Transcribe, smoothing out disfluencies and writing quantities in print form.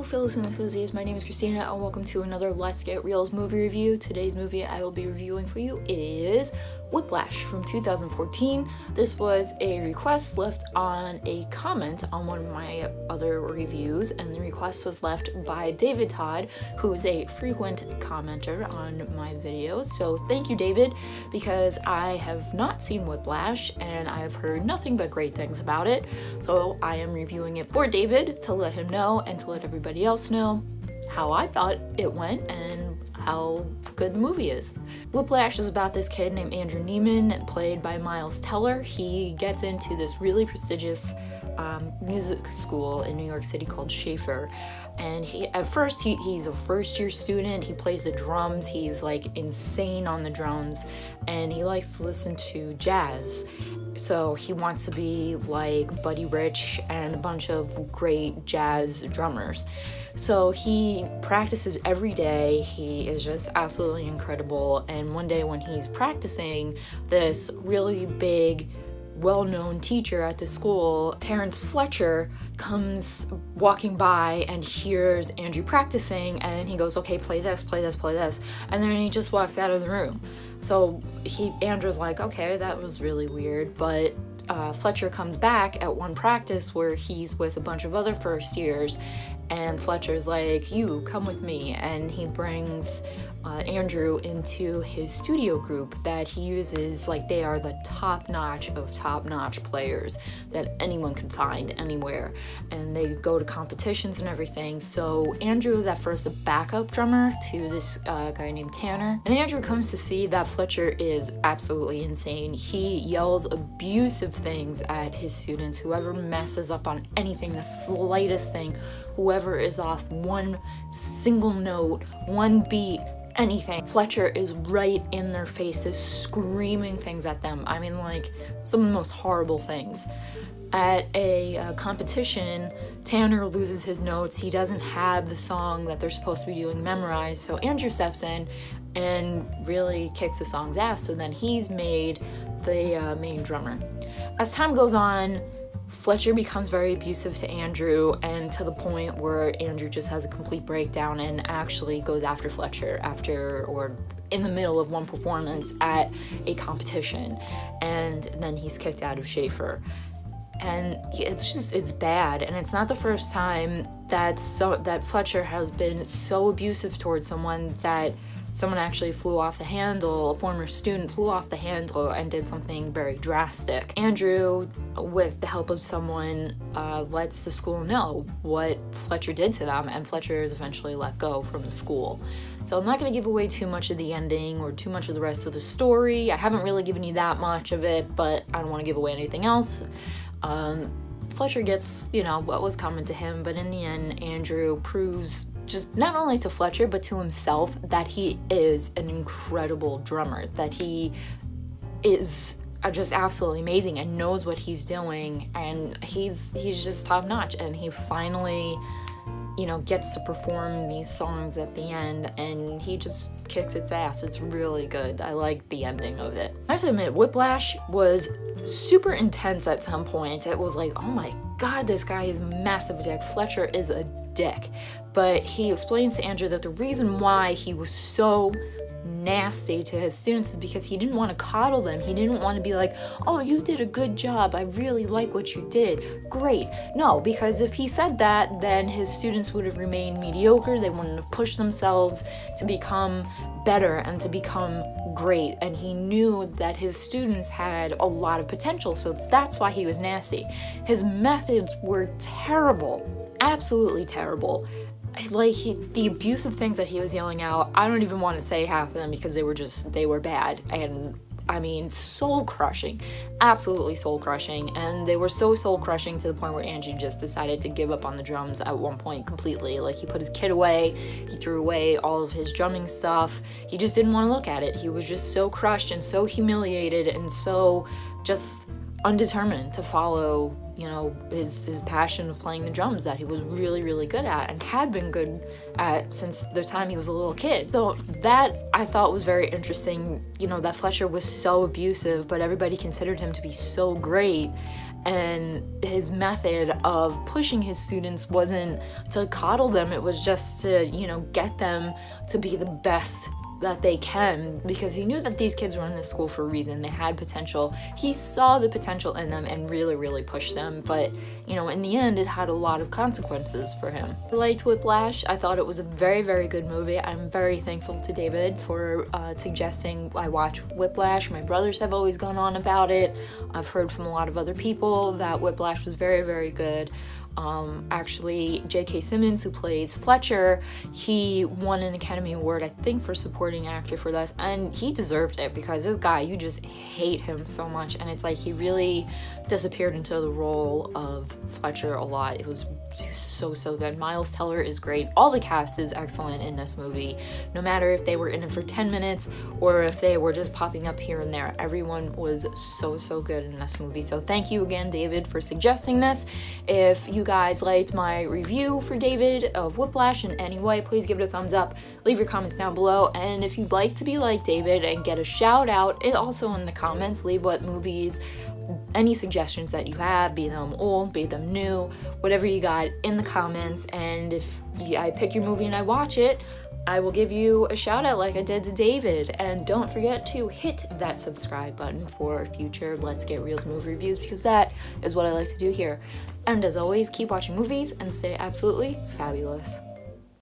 fellow cinema enthusiasts, my name is Christina and welcome to another Let's Get Reelz movie review. Today's movie I will be reviewing for you is Whiplash from 2014. This was a request left on a comment on one of my other reviews, and the request was left by David Todd, who is a frequent commenter on my videos. So thank you, David, because I have not seen Whiplash and I have heard nothing but great things about it. So I am reviewing it for David to let him know and to let everybody else know how I thought it went and how good the movie is. Whiplash is about this kid named Andrew Neiman, played by Miles Teller. He gets into this really prestigious music school in New York City called Schaefer, and at first he's a first-year student. He plays the drums. He's like insane on the drums, and he likes to listen to jazz. So he wants to be like Buddy Rich and a bunch of great jazz drummers. So he practices every day. He is just absolutely incredible. And one day when he's practicing, this really big, well-known teacher at the school, Terrence Fletcher, comes walking by and hears Andrew practicing, and he goes, okay, play this, play this, play this. And then he just walks out of the room. So Andrew's like, okay, that was really weird, but Fletcher comes back at one practice where he's with a bunch of other first years, and Fletcher's like, you come with me, and he brings Andrew into his studio group that he uses. Like, they are the top-notch of top-notch players that anyone can find anywhere, and they go to competitions and everything. So Andrew is at first a backup drummer to this guy named Tanner, and Andrew comes to see that Fletcher is absolutely insane. He yells abusive things at his students. Whoever messes up on anything, the slightest thing, whoever is off one single note, one beat, anything, Fletcher is right in their faces screaming things at them. I mean, like, some of the most horrible things. At a competition, Tanner loses his notes. He doesn't have the song that they're supposed to be doing memorized, so Andrew steps in and really kicks the song's ass. So then he's made the main drummer. As time goes on, Fletcher becomes very abusive to Andrew, and to the point where Andrew just has a complete breakdown and actually goes after Fletcher in the middle of one performance at a competition, and then he's kicked out of Schaefer. And it's bad, and it's not the first time that Fletcher has been so abusive towards someone that someone actually flew off the handle. A former student flew off the handle and did something very drastic. Andrew, with the help of someone, lets the school know what Fletcher did to them, and Fletcher is eventually let go from the school. So I'm not going to give away too much of the ending or too much of the rest of the story. I haven't really given you that much of it, but I don't want to give away anything else. Fletcher gets, what was coming to him, but in the end, Andrew proves just not only to Fletcher, but to himself, that he is an incredible drummer, that he is just absolutely amazing and knows what he's doing, and he's just top notch, and he finally, gets to perform these songs at the end, and he just kicks its ass. It's really good. I like the ending of it. I have to admit, Whiplash was super intense at some point. It was like, oh my god, this guy is massive dick. Fletcher is a dick. But he explains to Andrew that the reason why he was so nasty to his students is because he didn't want to coddle them. He didn't want to be like, oh, you did a good job, I really like what you did, great. No, because if he said that, then his students would have remained mediocre. They wouldn't have pushed themselves to become better and to become great, and he knew that his students had a lot of potential, so that's why he was nasty. His methods were terrible, absolutely terrible. Like, the abusive things that he was yelling out, I don't even want to say half of them because they were bad, and I mean, soul-crushing, absolutely soul-crushing, and they were so soul-crushing to the point where Andrew just decided to give up on the drums at one point completely. Like, he put his kit away, he threw away all of his drumming stuff, he just didn't want to look at it. He was just so crushed and so humiliated and so just undetermined to follow, his passion of playing the drums that he was really, really good at and had been good at since the time he was a little kid. So that I thought was very interesting, that Fletcher was so abusive, but everybody considered him to be so great, and his method of pushing his students wasn't to coddle them, it was just to, you know, get them to be the best that they can, because he knew that these kids were in this school for a reason. They had potential. He saw the potential in them and really pushed them, but you know, in the end it had a lot of consequences for him. I liked Whiplash. I thought it was a very good movie. I'm very thankful to David for suggesting I watch Whiplash. My brothers have always gone on about it. I've heard from a lot of other people that Whiplash was very good. Actually, J.K. Simmons, who plays Fletcher, he won an Academy Award, I think, for supporting actor for this, and he deserved it, because this guy, you just hate him so much, and it's like he really disappeared into the role of Fletcher a lot. It was so good. Miles Teller is great. All the cast is excellent in this movie, no matter if they were in it for 10 minutes or if they were just popping up here and there. Everyone was so good in this movie. So thank you again, David, for suggesting this. If you guys liked my review for David of Whiplash in any way, please give it a thumbs up, leave your comments down below, and if you'd like to be like David and get a shout out, and also in the comments, leave what movies, any suggestions that you have, be them old, be them new, whatever you got in the comments. And if I pick your movie and I watch it, I will give you a shout out like I did to David. And don't forget to hit that subscribe button for future Let's Get Reelz movie reviews, because that is what I like to do here. And as always, keep watching movies and stay absolutely fabulous.